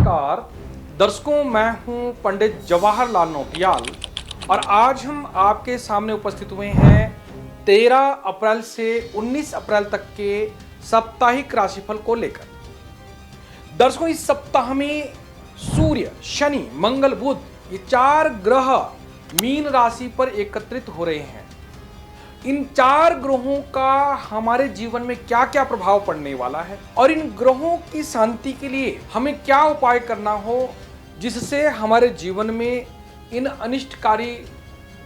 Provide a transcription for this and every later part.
नमस्कार दर्शकों, मैं हूं पंडित जवाहरलाल नौटियाल और आज हम आपके सामने उपस्थित हुए हैं 13 अप्रैल से 19 अप्रैल तक के साप्ताहिक राशिफल को लेकर। दर्शकों, इस सप्ताह में सूर्य, शनि, मंगल, बुध ये 4 ग्रह मीन राशि पर एकत्रित हो रहे हैं। इन 4 ग्रहों का हमारे जीवन में क्या क्या प्रभाव पड़ने वाला है और इन ग्रहों की शांति के लिए हमें क्या उपाय करना हो जिससे हमारे जीवन में इन अनिष्टकारी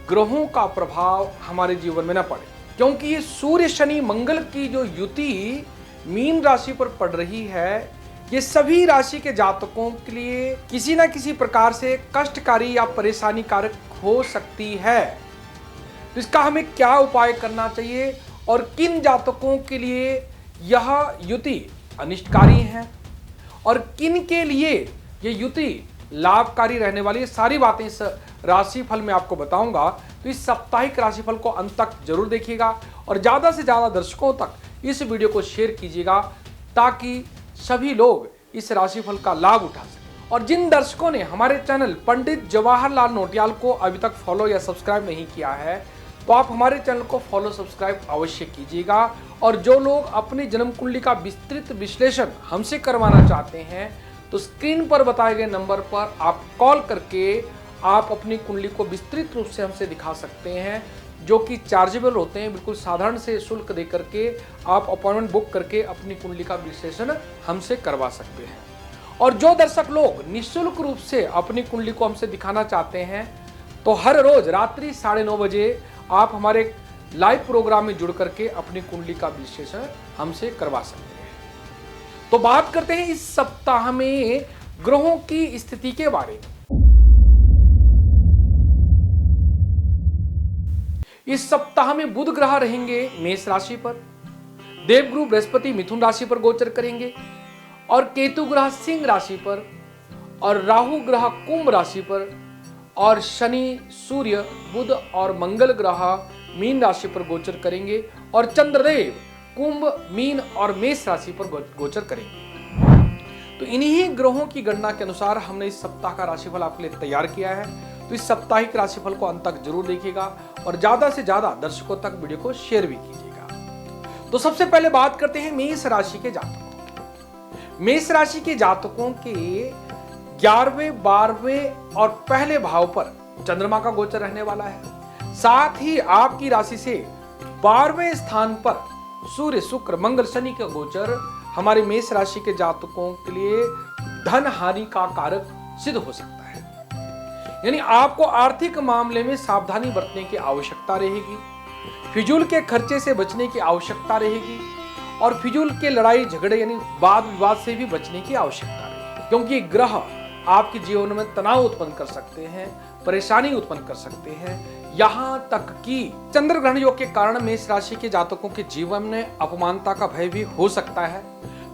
ग्रहों का प्रभाव हमारे जीवन में न पड़े। क्योंकि ये सूर्य, शनि, मंगल की जो युति मीन राशि पर पड़ रही है, ये सभी राशि के जातकों के लिए किसी न किसी प्रकार से कष्टकारी या परेशानी कारक हो सकती है। तो इसका हमें क्या उपाय करना चाहिए और किन जातकों के लिए यह युति अनिष्टकारी है और किन के लिए यह युति लाभकारी रहने वाली है, सारी बातें इस राशिफल में आपको बताऊंगा। तो इस साप्ताहिक राशिफल को अंत तक जरूर देखिएगा और ज़्यादा से ज़्यादा दर्शकों तक इस वीडियो को शेयर कीजिएगा ताकि सभी लोग इस राशिफल का लाभ उठा सकें। और जिन दर्शकों ने हमारे चैनल पंडित जवाहरलाल नौटियाल को अभी तक फॉलो या सब्सक्राइब नहीं किया है तो आप हमारे चैनल को फॉलो सब्सक्राइब अवश्य कीजिएगा। और जो लोग अपनी जन्म कुंडली का विस्तृत विश्लेषण हमसे करवाना चाहते हैं तो स्क्रीन पर बताए गए नंबर पर आप कॉल करके आप अपनी कुंडली को विस्तृत रूप से हमसे दिखा सकते हैं, जो कि चार्जेबल होते हैं। बिल्कुल साधारण से शुल्क दे करके आप अपॉइंटमेंट बुक करके अपनी कुंडली का विश्लेषण हमसे करवा सकते हैं। और जो दर्शक लोग निःशुल्क रूप से अपनी कुंडली को हमसे दिखाना चाहते हैं तो हर रोज रात्रि 9:30 बजे आप हमारे लाइव प्रोग्राम में जुड़ करके अपनी कुंडली का विश्लेषण हमसे करवा सकते हैं। तो बात करते हैं इस सप्ताह में ग्रहों की स्थिति के बारे में। इस सप्ताह में बुध ग्रह रहेंगे मेष राशि पर, देवगुरु बृहस्पति मिथुन राशि पर गोचर करेंगे और केतु ग्रह सिंह राशि पर और राहु ग्रह कुंभ राशि पर और शनि, सूर्य, बुध और मंगल ग्रह मीन राशि पर गोचर करेंगे और चंद्रदेव कुंभ, मीन और मेष राशि पर गोचर करेंगे। तो इन्हीं ग्रहों की गणना के अनुसार हमने इस सप्ताह का राशिफल आपके लिए तैयार किया है। तो इस साप्ताहिक राशिफल को अंत तक जरूर देखिएगा और ज्यादा से ज्यादा दर्शकों तक वीडियो को शेयर भी कीजिएगा। तो सबसे पहले बात करते हैं मेष राशि के जातकों। मेष राशि के जातकों के 11वें, 12वें और पहले भाव पर चंद्रमा का गोचर रहने वाला है। साथ ही आपकी राशि से 12वें स्थान पर सूर्य, शुक्र, मंगल, शनि का गोचर हमारे मेष राशि के जातकों के लिए धन हानि का कारक सिद्ध हो सकता है। यानी आपको आर्थिक मामले में सावधानी बरतने की आवश्यकता रहेगी, फिजूल के खर्चे से बचने की आवश्यकता रहेगी और फिजूल के लड़ाई झगड़े यानी वाद विवाद से भी बचने की आवश्यकता रहेगी। क्योंकि ग्रह आपके जीवन में तनाव उत्पन्न कर सकते हैं, परेशानी उत्पन्न कर सकते हैं। यहां तक कि चंद्र ग्रहण योग के कारण मेष राशि के जातकों के जीवन में अपमानता का भय भी हो सकता है।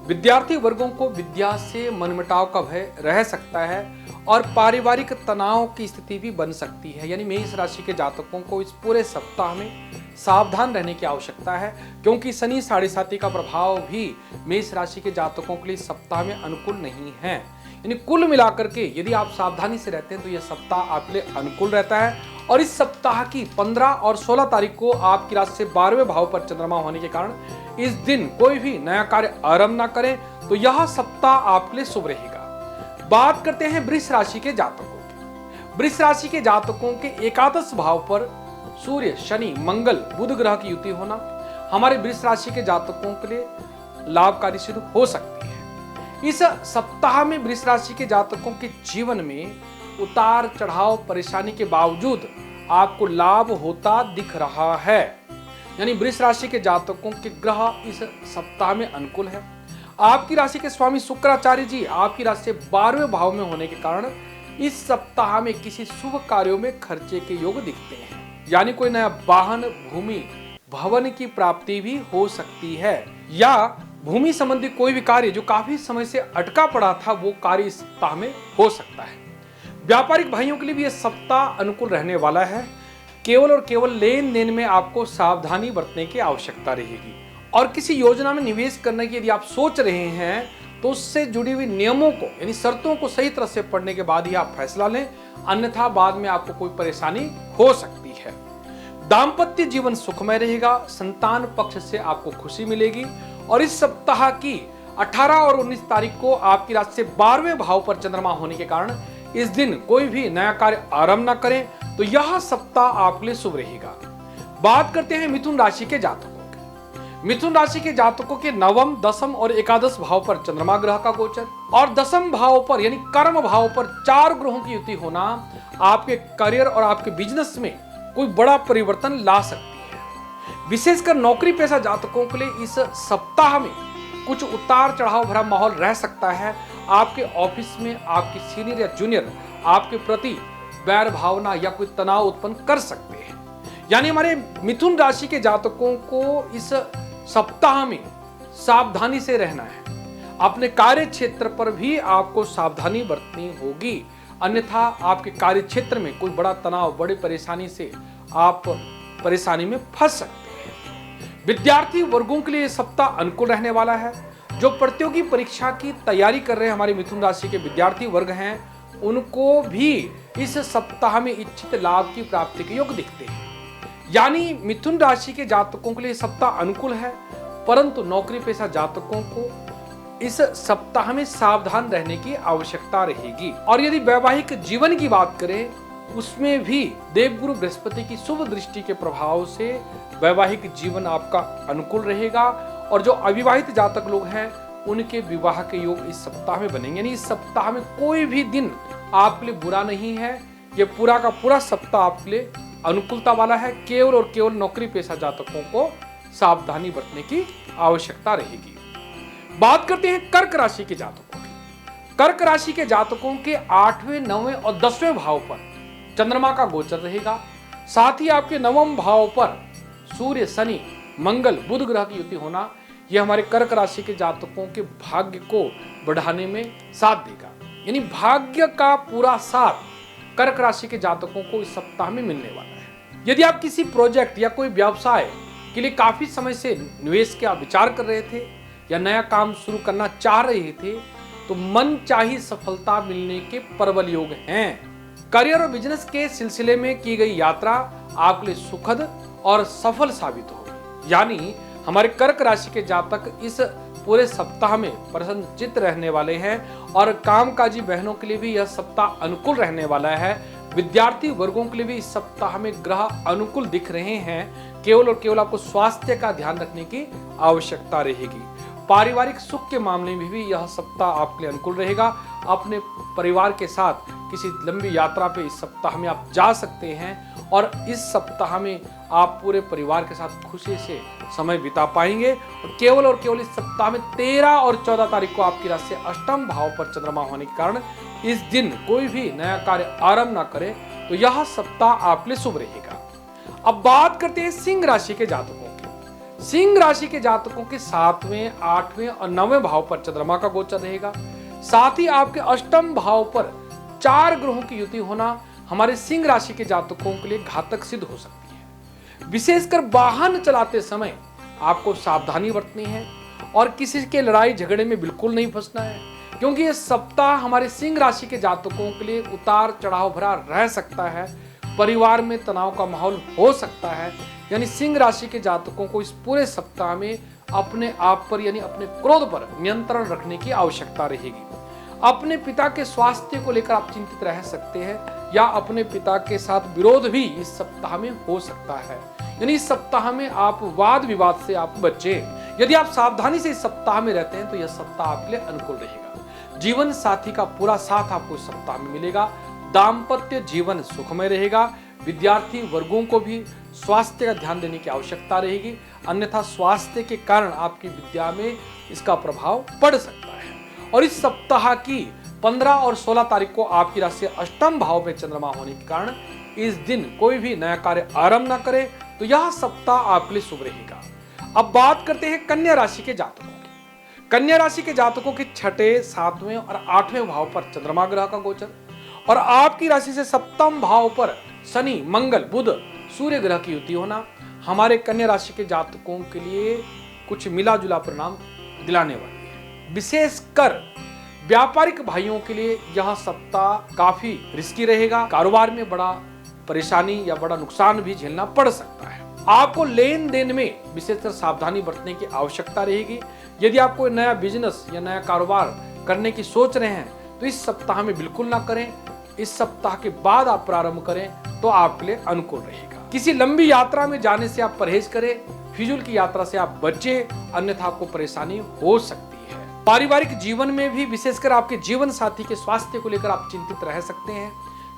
विद्यार्थी वर्गों को विद्या से मनमुटाव का भय रह सकता है और पारिवारिक तनाव की स्थिति भी बन सकती है। यानी मेष राशि के जातकों को इस पूरे सप्ताह में सावधान रहने की आवश्यकता है, क्योंकि शनि 7.5 का प्रभाव भी मेष राशि के जातकों के लिए सप्ताह में अनुकूल नहीं है। यानी कुल मिलाकर के यदि आप सावधानी से रहते हैं तो यह सप्ताह आपके लिए अनुकूल रहता है। और इस सप्ताह की 15 और 16 तारीख को आपकी राशि से 12वें भाव पर चंद्रमा होने के कारण इस दिन कोई भी नया कार्य आरंभ ना करें, तो यह सप्ताह आपके लिए शुभ रहेगा। बात करते हैं वृष राशि के जातकों। वृष राशि के जातकों के एकादश भाव पर सूर्य, शनि, मंगल, बुध ग्रह की युति होना हमारे वृष राशि के जातकों के लिए लाभकारी सिद्ध हो सकती है। इस सप्ताह में वृष राशि के जातकों के जीवन में उतार चढ़ाव परेशानी के बावजूद आपको लाभ होता दिख रहा है। यानी वृष राशि के जातकों के ग्रह इस सप्ताह में अनुकूल है। आपकी राशि के स्वामी शुक्राचार्य जी आपकी राशि से 12वें भाव में होने के कारण इस सप्ताह में किसी शुभ कार्यों में खर्चे के योग दिखते हैं। यानी कोई नया वाहन, भूमि, भवन की प्राप्ति भी हो सकती है या भूमि संबंधी कोई भी कार्य जो काफी समय से अटका पड़ा था वो कार्य इस सप्ताह में हो सकता है। व्यापारिक भाइयों के लिए भी यह सप्ताह अनुकूल रहने वाला है। केवल और केवल लेन देन में आपको सावधानी बरतने की आवश्यकता रहेगी और किसी योजना में निवेश करने की यदि आप सोच रहे हैं तो उससे जुड़ी हुई नियमों को यानी शर्तों को सही तरह से पढ़ने के बाद ही आप फैसला लें, अन्यथा बाद में आपको कोई परेशानी हो सकती है। दाम्पत्य जीवन सुखमय रहेगा, संतान पक्ष से आपको खुशी मिलेगी और इस सप्ताह की 18 और 19 तारीख को आपकी राशि से 12वें भाव पर चंद्रमा होने के कारण इस दिन कोई भी नया कार्य आरंभ ना करें, तो यह सप्ताह आपके लिए शुभ रहेगा। बात करते हैं मिथुन राशि के जातकों की। मिथुन राशि के जातकों के नवम, दसम और एकादश भाव पर चंद्रमा ग्रह का गोचर और दसम भाव पर यानी कर्म भाव पर 4 ग्रहों की युति होना आपके करियर और आपके बिजनेस में कोई बड़ा परिवर्तन ला सकती है। विशेषकर नौकरी पेशा जातकों के लिए इस सप्ताह में कुछ उतार चढ़ाव भरा माहौल रह सकता है। आपके ऑफिस में आपके सीनियर या जूनियर आपके प्रति वैर भावना या कोई तनाव उत्पन्न कर सकते हैं। यानी हमारे मिथुन राशि के जातकों को इस सप्ताह में सावधानी से रहना है। अपने कार्य क्षेत्र पर भी आपको सावधानी बरतनी होगी, अन्यथा आपके कार्य क्षेत्र में कोई बड़ा तनाव, बड़ी परेशानी से आप परेशानी में फंस सकते हैं। विद्यार्थी वर्गों के लिए सप्ताह अनुकूल रहने वाला है। जो प्रतियोगी परीक्षा की तैयारी कर रहे हैं हमारे मिथुन राशि के विद्यार्थी वर्ग हैं, उनको भी इस सप्ताह में इच्छित लाभ की प्राप्ति के योग दिखते हैं। यानी मिथुन राशि के जातकों के लिए सप्ताह अनुकूल है, परंतु नौकरी पेशा जातकों को इस सप्ताह में सावधान रहने की आवश्यकता रहेगी। और यदि वैवाहिक जीवन की बात करें, उसमें भी देवगुरु बृहस्पति की शुभ दृष्टि के प्रभाव से वैवाहिक जीवन आपका अनुकूल रहेगा और जो अविवाहित जातक लोग हैं उनके विवाह के योग इस सप्ताह में बनेंगे। यानी इस सप्ताह में कोई भी दिन आपके लिए बुरा नहीं है। ये पूरा का पूरा सप्ताह आपके लिए अनुकूलता वाला है। केवल और केवल नौकरी पेशा जातकों को सावधानी बरतने की आवश्यकता रहेगी। बात करते हैं कर्क राशि के जातकों की। कर्क राशि के जातकों के 8वें, 9वें और 10वें भाव पर चंद्रमा का गोचर रहेगा। साथ ही आपके 9वें भाव पर सूर्य, शनि, मंगल, बुध ग्रह की युति होना यह हमारे कर्क राशि के जातकों के भाग्य को बढ़ाने में साथ देगा। यानी भाग्य का पूरा साथ कर्क राशि के जातकों को इस सप्ताह में मिलने वाला है। यदि आप किसी प्रोजेक्ट या कोई व्यवसाय के लिए काफी समय से निवेश के आप विचार कर रहे थे या नया काम शुरू करना चाह रहे थे, तो मन चाही सफलता मिलने के प्रबल योग हैं। करियर और बिजनेस के सिलसिले में की गई यात्रा आपके लिए सुखद और सफल साबित होगी। यानी हमारे कर्क राशि के जातक इस पूरे सप्ताह में प्रसन्नचित्त रहने वाले हैं और कामकाजी बहनों के लिए भी यह सप्ताह अनुकूल रहने वाला है। विद्यार्थी वर्गों के लिए भी इस सप्ताह में ग्रह अनुकूल दिख रहे हैं। केवल और केवल आपको स्वास्थ्य का ध्यान रखने की आवश्यकता रहेगी। पारिवारिक सुख के मामले में भी यह सप्ताह आपके लिए अनुकूल रहेगा। अपने परिवार के साथ किसी लंबी यात्रा पे इस सप्ताह में आप जा सकते हैं और इस सप्ताह में आप पूरे परिवार के साथ खुशी से समय बिता पाएंगे। और केवल इस सप्ताह में 13 और 14 तारीख को आपकी राशि से अष्टम भाव पर चंद्रमा होने के कारण इस दिन कोई भी नया कार्य आरंभ ना करें, तो यह सप्ताह आपके लिए शुभ रहेगा। अब बात करते हैं सिंह राशि के जातकों की। सिंह राशि के जातकों के 7वें, 8वें और 9वें भाव पर चंद्रमा का गोचर रहेगा। साथ ही आपके अष्टम भाव पर 4 ग्रहों की युति होना हमारे सिंह राशि के जातकों के लिए घातक सिद्ध हो सकती है। विशेषकर वाहन चलाते समय आपको सावधानी बरतनी है और किसी के लड़ाई झगड़े में बिल्कुल नहीं फंसना है, क्योंकि ये सप्ताह हमारे सिंह राशि के जातकों के लिए उतार चढ़ाव भरा रह सकता है। परिवार में तनाव का माहौल हो सकता है। यानी सिंह राशि के जातकों को इस पूरे सप्ताह में अपने आप पर यानी अपने क्रोध पर नियंत्रण रखने की आवश्यकता रहेगी। अपने पिता के स्वास्थ्य को लेकर आप चिंतित रह सकते हैं या अपने पिता के साथ विरोध भी इस सप्ताह में हो सकता है। यानी इस सप्ताह में आप वाद विवाद से आप बचें। यदि आप सावधानी से इस सप्ताह में रहते हैं तो यह सप्ताह आपके लिए अनुकूल रहेगा। जीवन साथी का पूरा साथ आपको इस सप्ताह में मिलेगा। दाम्पत्य जीवन सुखमय रहेगा। विद्यार्थी वर्गों को भी स्वास्थ्य का ध्यान देने की आवश्यकता रहेगी, अन्यथा स्वास्थ्य के कारण आपकी विद्या में इसका प्रभाव पड़ सकता है। और इस सप्ताह की 15 और 16 तारीख को आपकी राशि अष्टम भाव में चंद्रमा होने के कारण इस दिन कोई भी नया कार्य आरंभ न करे, तो यह सप्ताह आपके लिए शुभ रहेगा। अब बात करते हैं कन्या राशि के जातकों की। कन्या राशि के जातकों के 6, 7वें और 8वें भाव पर चंद्रमा ग्रह का गोचर और आपकी राशि से सप्तम भाव पर शनि, मंगल, बुध, सूर्य ग्रह की युति होना हमारे कन्या राशि के जातकों के लिए कुछ मिला जुला परिणाम दिलाने वाली है। विशेषकर व्यापारिक भाइयों के लिए यह सप्ताह काफी रिस्की रहेगा। कारोबार में बड़ा परेशानी या बड़ा नुकसान भी झेलना पड़ सकता है। आपको लेन देन में विशेषकर सावधानी बरतने की आवश्यकता रहेगी। यदि आप कोई नया बिजनेस या नया कारोबार करने की सोच रहे हैं तो इस सप्ताह में बिल्कुल ना करें। इस सप्ताह के बाद आप प्रारंभ करें तो आपके लिए अनुकूल रहेगा। किसी लंबी यात्रा में जाने से आप परहेज करें। फिजूल की यात्रा से आप बचें, अन्यथा आपको परेशानी हो सकती है। पारिवारिक जीवन में भी विशेषकर आपके जीवन साथी के स्वास्थ्य को लेकर आप चिंतित रह सकते हैं,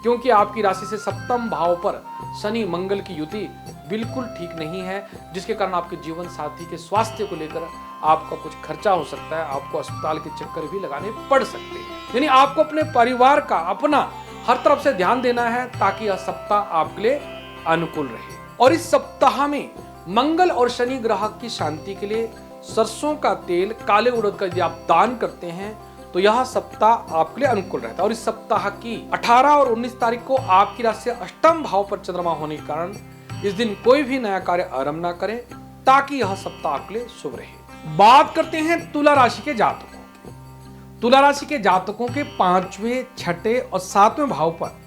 क्योंकि आपकी राशि से सप्तम भाव पर शनि मंगल की युति बिल्कुल ठीक नहीं है, जिसके कारण आपके जीवन साथी के स्वास्थ्य को लेकर आपका कुछ खर्चा हो सकता है। आपको अस्पताल के चक्कर भी लगाने पड़ सकते हैं। यानी आपको अपने परिवार का, अपना हर तरफ से ध्यान देना है ताकि यह सप्ताह आपके लिए अनुकूल रहे। और इस सप्ताह में मंगल और शनि ग्रह की शांति के लिए सरसों का तेल, काले उड़द का यदि आप दान करते हैं तो यह सप्ताह आपके लिए अनुकूल रहता है। और इस सप्ताह की 18 और 19 तारीख को आपकी राशि से अष्टम भाव पर चंद्रमा होने के कारण इस दिन कोई भी नया कार्य आरंभ ना करें, ताकि यह सप्ताह आपके लिए शुभ रहे। बात करते हैं तुला राशि के जातकों की। तुला राशि के जातकों के 5वें, 6ठे और 7वें भाव पर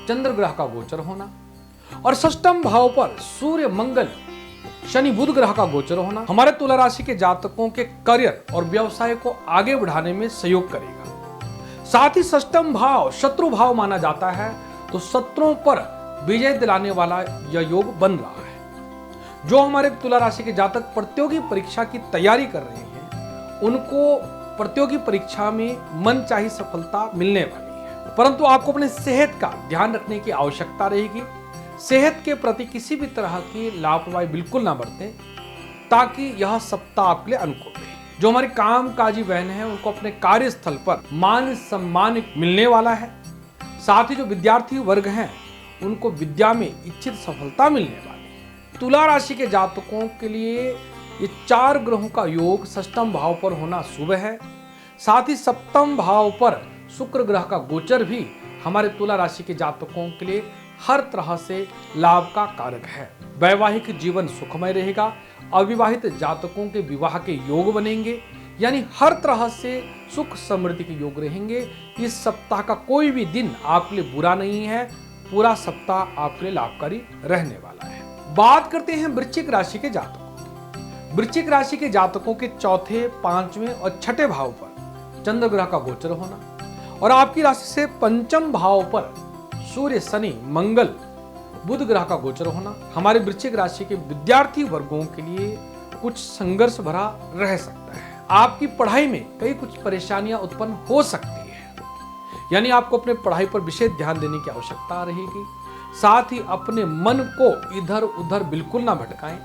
चंद्र ग्रह का गोचर होना और षष्ठम भाव पर सूर्य, मंगल, शनि, बुध ग्रह का गोचर होना हमारे तुला राशि के जातकों के करियर और व्यवसाय को आगे बढ़ाने में सहयोग करेगा। साथ ही षष्ठम भाव शत्रु भाव माना जाता है, तो शत्रुओं पर विजय दिलाने वाला यह योग बन रहा है। जो हमारे तुला राशि के जातक प्रतियोगी परीक्षा की तैयारी कर रहे हैं, उनको प्रतियोगी परीक्षा में मनचाही सफलता मिलने वाली है। परंतु आपको अपने सेहत का ध्यान रखने की आवश्यकता रहेगी। सेहत के प्रति किसी भी तरह की लापरवाही बिल्कुल ना बरतें, ताकि यह सप्ताह आपके लिए अनुकूल रहे। जो हमारे कामकाजी बहन हैं, उनको अपने कार्यस्थल पर मान सम्मान मिलने वाला है। साथ ही जो विद्यार्थी वर्ग हैं, उनको विद्या में इच्छित सफलता मिलने वाली है। तुला राशि के जातकों के लिए ये 4 ग्रहों का योग षष्ठम भाव पर होना शुभ है। साथ ही सप्तम भाव पर शुक्र ग्रह का गोचर भी हमारे तुला राशि के जातकों के लिए हर तरह से लाभ का कारक है। वैवाहिक जीवन सुखमय रहेगा। अविवाहित जातकों के विवाह के योग बनेंगे, यानी हर तरह से सुख समृद्धि के योग रहेंगे। इस सप्ताह का कोई भी दिन आपके लिए बुरा नहीं है। पूरा सप्ताह आपके लिए लाभकारी रहने वाला है। बात करते हैं वृश्चिक राशि के जातकों की। वृश्चिक राशि के जातकों के 4थे, 5वें और 6ठे भाव पर चंद्र ग्रह का गोचर होना और आपकी राशि से पंचम भाव पर सूर्य, शनि, मंगल, बुध ग्रह का गोचर होना हमारे वृश्चिक राशि के विद्यार्थी वर्गों के लिए कुछ संघर्ष भरा रह सकता है। आपकी पढ़ाई में कई कुछ परेशानियां उत्पन्न हो सकती है, यानी आपको अपने पढ़ाई पर विशेष ध्यान देने की आवश्यकता रहेगी। साथ ही अपने मन को इधर उधर बिल्कुल ना भटकाएं।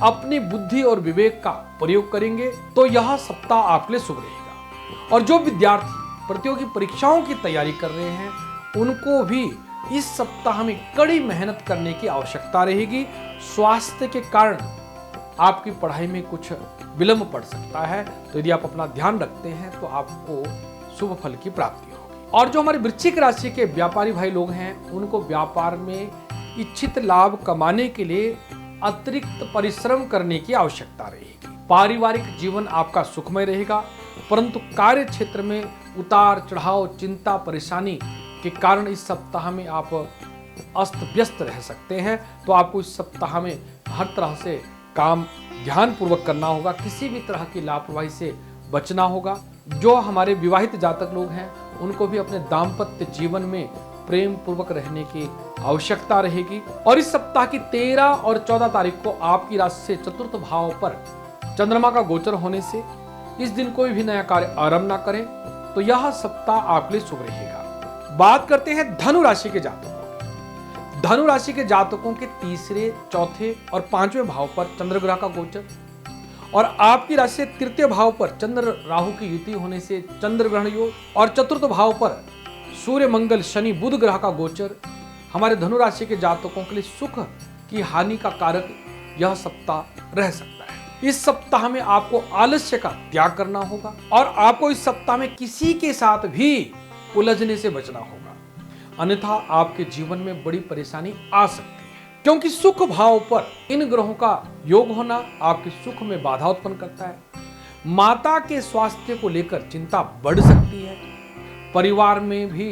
अपनी बुद्धि और विवेक का प्रयोग करेंगे तो यह सप्ताह आपके लिए शुभ रहेगा। और जो विद्यार्थी प्रतियोगी परीक्षाओं की तैयारी कर रहे हैं, उनको भी इस सप्ताह में कड़ी मेहनत करने की आवश्यकता रहेगी। स्वास्थ्य के कारण आपकी पढ़ाई में कुछ विलंब पड़ सकता है, तो यदि आप अपना ध्यान रखते हैं तो आपको शुभ फल की प्राप्ति होगी। और जो हमारे वृश्चिक राशि के व्यापारी भाई लोग हैं, उनको व्यापार में इच्छित लाभ कमाने के लिए अतिरिक्त परिश्रम करने की आवश्यकता रहेगी। पारिवारिक जीवन आपका सुखमय रहेगा, परंतु कार्य क्षेत्र में उतार चढ़ाव, चिंता, परेशानी के कारण इस सप्ताह में आप अस्त व्यस्त रह सकते हैं। तो आपको इस सप्ताह में हर तरह से काम ध्यान पूर्वक करना होगा। किसी भी तरह की लापरवाही से बचना होगा। जो हमारे विवाहित जातक लोग हैं, उनको भी अपने दाम्पत्य जीवन में प्रेम पूर्वक रहने की आवश्यकता रहेगी। और इस सप्ताह की 13 और 14 तारीख को आपकी राशि से चतुर्थ भाव पर चंद्रमा का गोचर होने से इस दिन कोई भी नया कार्य आरंभ ना करें, तो यह सप्ताह आपके लिए शुभ रहेगा। बात करते हैं धनु राशि के जातकों की। धनु राशि के जातकों के 3रे, 4थे और 5वें भाव पर चंद्र ग्रह का गोचर और आपकी राशि से 3य भाव पर चंद्र राहु की युति होने से चंद्र ग्रहण योग और 4th भाव पर सूर्य, मंगल, शनि, बुध ग्रह का गोचर हमारे धनु राशि के जातकों के लिए सुख की हानि का कारक यह सप्ताह रह सकता है। इस सप्ताह में आपको आलस्य का त्याग करना होगा और आपको इस सप्ताह में किसी के साथ भी उलझने से बचना होगा, अन्यथा आपके जीवन में बड़ी परेशानी आ सकती है। क्योंकि सुख भाव पर इन ग्रहों का योग होना आपके सुख में बाधा उत्पन्न करता है। माता के स्वास्थ्य को लेकर चिंता बढ़ सकती है। परिवार में भी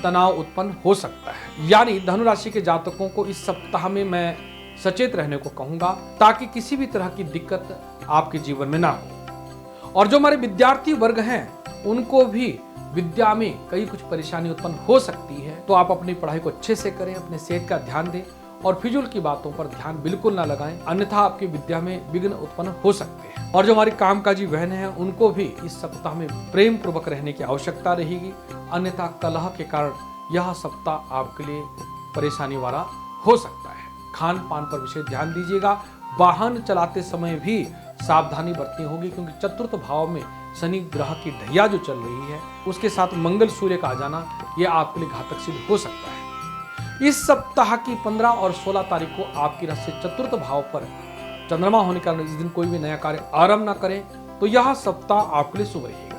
तनाव उत्पन्न हो सकता है। यानी धनु राशि के जातकों को इस सप्ताह में मैं सचेत रहने को कहूंगा, ताकि किसी भी तरह की दिक्कत आपके जीवन में ना हो। और जो हमारे विद्यार्थी वर्ग हैं उनको भी विद्या में कई कुछ परेशानी उत्पन्न हो सकती है, तो आप अपनी पढ़ाई को अच्छे से करें, अपने सेहत का ध्यान दें और फिजूल की बातों पर ध्यान बिल्कुल ना लगाएं, अन्यथा आपकी विद्या में विघ्न उत्पन्न हो सकते हैं। और जो हमारी कामकाजी बहन है उनको भी इस सप्ताह में प्रेम पूर्वक रहने की आवश्यकता रहेगी, अन्यथा कलह के कारण यह सप्ताह आपके लिए परेशानी वाला हो सकता है। खान पान पर विशेष ध्यान दीजिएगा। वाहन चलाते समय भी सावधानी बरतनी होगी, क्योंकि चतुर्थ भाव में शनि ग्रह की ढैया जो चल रही है उसके साथ मंगल सूर्य का आ जाना यह आपके लिए घातक सिद्ध हो सकता है। इस सप्ताह की 15 और 16 तारीख को आपकी राशि से चतुर्थ भाव पर चंद्रमा होने के कारण इस दिन कोई भी नया कार्य आरंभ न करें, तो यह सप्ताह आपके लिए शुभ रहेगा।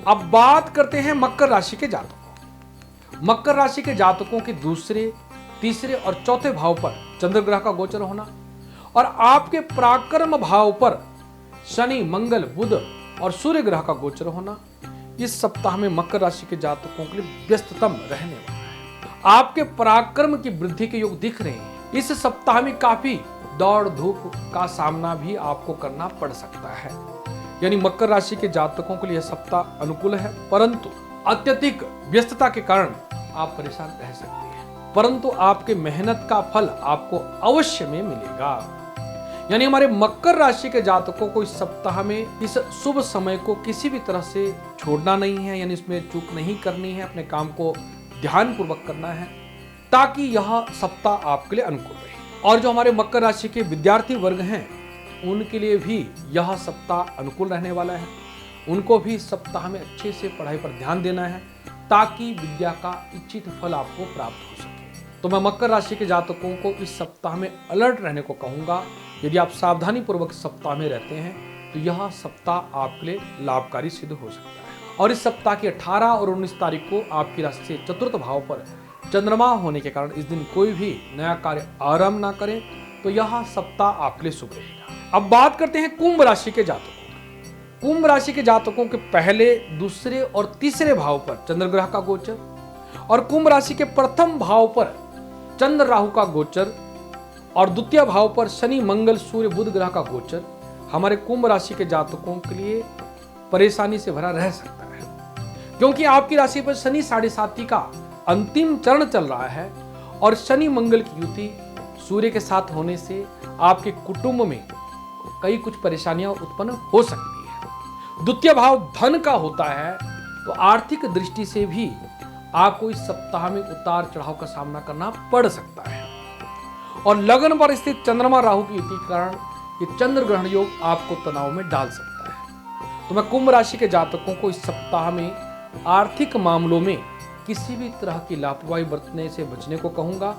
अब बात करते हैं मकर राशि के जातकों। मकर राशि के जातकों के दूसरे, तीसरे और चौथे भाव पर चंद्र ग्रह का गोचर होना और आपके पराक्रम भाव पर शनि, मंगल, बुध और सूर्य ग्रह का गोचर होना इस सप्ताह में मकर राशि के जातकों के लिए व्यस्ततम रहने वाला है। आपके पराक्रम की वृद्धि के योग दिख रहे हैं। इस सप्ताह में काफी दौड़ धूप का सामना भी आपको करना पड़ सकता है। यानी मकर राशि के जातकों के लिए यह सप्ताह अनुकूल है, परंतु अत्यधिक व्यस्तता के कारण आप परेशान रह सकते हैं, परंतु आपके मेहनत का फल आपको अवश्य में मिलेगा। यानी हमारे मकर राशि के जातकों को इस सप्ताह में इस शुभ समय को किसी भी तरह से छोड़ना नहीं है, यानी इसमें चूक नहीं करनी है, अपने काम को ध्यान पूर्वक करना है, ताकि यह सप्ताह आपके लिए अनुकूल रहे। और जो हमारे मकर राशि के विद्यार्थी वर्ग हैं उनके लिए भी यह सप्ताह अनुकूल रहने वाला है। उनको भी इस सप्ताह में अच्छे से पढ़ाई पर ध्यान देना है, ताकि विद्या का इच्छित फल आपको प्राप्त हो सके। तो मैं मकर राशि के जातकों को इस सप्ताह में अलर्ट रहने को कहूंगा। यदि आप सावधानी पूर्वक सप्ताह में रहते हैं तो यह सप्ताह आपके लिए लाभकारी सिद्ध हो सकता है। और इस सप्ताह की 18 और 19 तारीख को आपकी राशि से चतुर्थ भाव पर चंद्रमा होने के कारण इस दिन कोई भी नया कार्य आरंभ ना करें, तो यह सप्ताह आपके लिए शुभ रहेगा। अब बात करते हैं कुंभ राशि के जातकों। कुंभ राशि के जातकों के पहले, दूसरे और तीसरे भाव पर चंद्र ग्रह का गोचर और कुंभ राशि के प्रथम भाव पर चंद्र राहु का गोचर और द्वितीय भाव पर शनि, मंगल, सूर्य, बुध ग्रह का गोचर हमारे कुंभ राशि के जातकों के लिए परेशानी से भरा रह सकता है, क्योंकि आपकी राशि पर शनि 7.5 का अंतिम चरण चल रहा है और शनि मंगल की युति सूर्य के साथ होने से आपके कुटुंब में कई कुछ परेशानियां उत्पन्न हो सकती है। द्वितीय भाव धन का होता है, तो आर्थिक दृष्टि से भी आपको इस सप्ताह में उतार चढ़ाव का सामना करना पड़ सकता है। और लगन पर स्थित चंद्रमा राहु की युति के कारण ये चंद्र ग्रहण योग आपको तनाव में डाल सकता है। तो मैं कुंभ राशि के जातकों को इस सप्ताह में आर्थिक मामलों में किसी भी तरह की लापरवाही बरतने से बचने को कहूंगा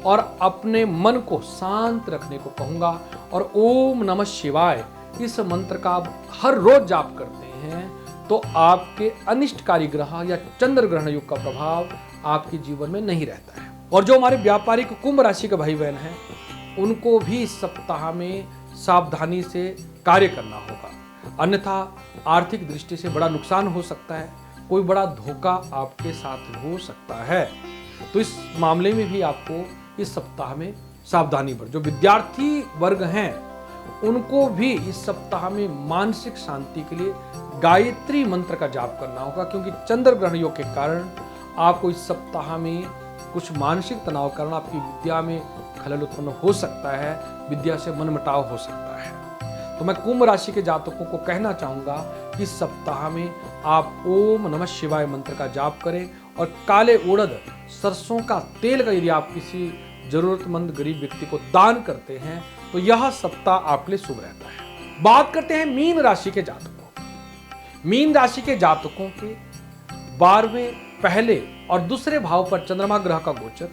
और अपने मन को शांत रखने को कहूंगा। और ओम नमः शिवाय इस मंत्र का आप हर रोज जाप करते हैं तो आपके अनिष्टकारी ग्रह या चंद्र ग्रहण योग का प्रभाव आपके जीवन में नहीं रहता है। और जो हमारे व्यापारिक कुंभ राशि के भाई बहन हैं उनको भी इस सप्ताह में सावधानी से कार्य करना होगा, अन्यथा आर्थिक दृष्टि से बड़ा नुकसान हो सकता है, कोई बड़ा धोखा आपके साथ हो सकता है। तो इस मामले में भी आपको इस सप्ताह में सावधानी बरतें। जो विद्यार्थी वर्ग हैं उनको भी इस सप्ताह में मानसिक शांति के लिए गायत्री मंत्र का जाप करना होगा, क्योंकि चंद्र ग्रहण योग के कारण आपको इस सप्ताह में कुछ मानसिक तनाव के कारण आपकी विद्या में खलल उत्पन्न हो सकता है, विद्या से मनमुटाव हो सकता है। तो मैं कुंभ राशि के जातकों को कहना चाहूंगा कि इस सप्ताह में आप ओम नमः शिवाय मंत्र का जाप करें और काले उड़द, सरसों का तेल का यदि आप किसी जरूरतमंद गरीब व्यक्ति को दान करते हैं तो यह सप्ताह आपके लिए शुभ रहता है। बात करते हैं मीन राशि के जातकों। मीन राशि के जातकों के 12वें, पहले और दूसरे भाव पर चंद्रमा ग्रह का गोचर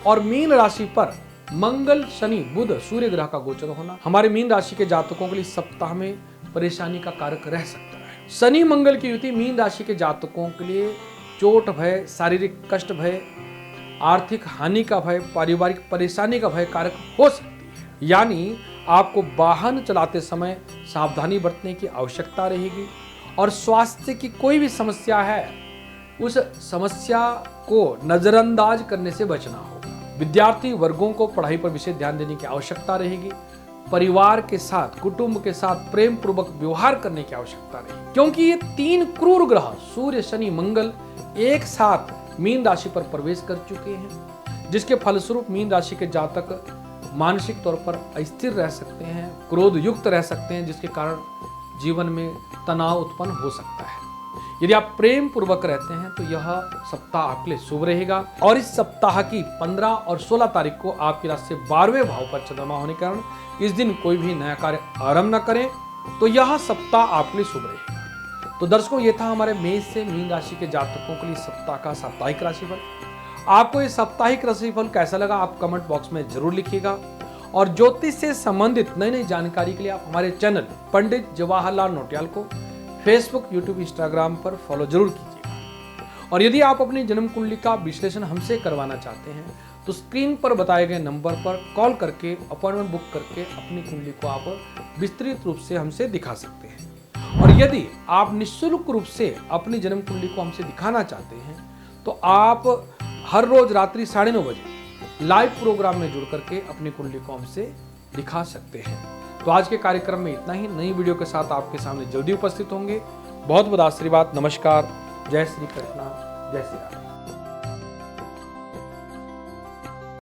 और मीन राशि पर मंगल, शनि, बुध, सूर्य ग्रह का गोचर होना हमारे मीन राशि के जातकों के लिए सप्ताह में परेशानी का कारक रह सकता है। शनि मंगल की युति मीन राशि के जातकों के लिए चोट भय, शारीरिक कष्ट भय, आर्थिक हानि का भय, पारिवारिक परेशानी का भय कारक हो सकती है। यानी आपको वाहन चलाते समय सावधानी बरतने की आवश्यकता रहेगी। और स्वास्थ्य की कोई भी समस्या है, उस समस्या को नजरअंदाज करने से बचना होगा। विद्यार्थी वर्गों को पढ़ाई पर विशेष ध्यान देने की आवश्यकता रहेगी। परिवार के साथ, कुटुंब के साथ प्रेम पूर्वक व्यवहार करने की आवश्यकता रहेगी, क्योंकि ये 3 क्रूर ग्रह सूर्य, शनि, मंगल एक साथ मीन राशि पर प्रवेश कर चुके हैं, जिसके फलस्वरूप मीन राशि के जातक मानसिक तौर पर अस्थिर रह सकते हैं, क्रोध युक्त रह सकते हैं, जिसके कारण जीवन में तनाव उत्पन्न हो सकता है। यदि आप प्रेम पूर्वक रहते हैं तो यह सप्ताह आपके लिए शुभ रहेगा। और इस सप्ताह की 15 और 16 तारीख को आपकी राशि से 12वें भाव पर चंद्रमा होने के कारण इस दिन कोई भी नया कार्य आरंभ न करें, तो यह सप्ताह आपके लिए शुभ रहेगा। तो दर्शकों, ये था हमारे मेष से मीन राशि के जातकों के लिए सप्ताह का साप्ताहिक राशिफल। आपको ये साप्ताहिक राशिफल कैसा लगा आप कमेंट बॉक्स में जरूर लिखिएगा। और ज्योतिष से संबंधित नई नई जानकारी के लिए आप हमारे चैनल पंडित जवाहरलाल नौटियाल को फेसबुक, यूट्यूब, इंस्टाग्राम पर फॉलो जरूर कीजिएगा। और यदि आप अपनी जन्म कुंडली का विश्लेषण हमसे करवाना चाहते हैं तो स्क्रीन पर बताए गए नंबर पर कॉल करके अपॉइंटमेंट बुक करके अपनी कुंडली को आप विस्तृत रूप से हमसे दिखा सकते हैं। और यदि आप निःशुल्क रूप से अपनी जन्म कुंडली को हमसे दिखाना चाहते हैं तो आप हर रोज रात्रि 9:30 बजे लाइव प्रोग्राम में जुड़ करके अपनी कुंडली को हमसे दिखा सकते हैं। तो आज के कार्यक्रम में इतना ही। नई वीडियो के साथ आपके सामने जल्दी उपस्थित होंगे। बहुत बहुत आशीर्वाद। नमस्कार। जय श्री कृष्णा, जय श्री राम।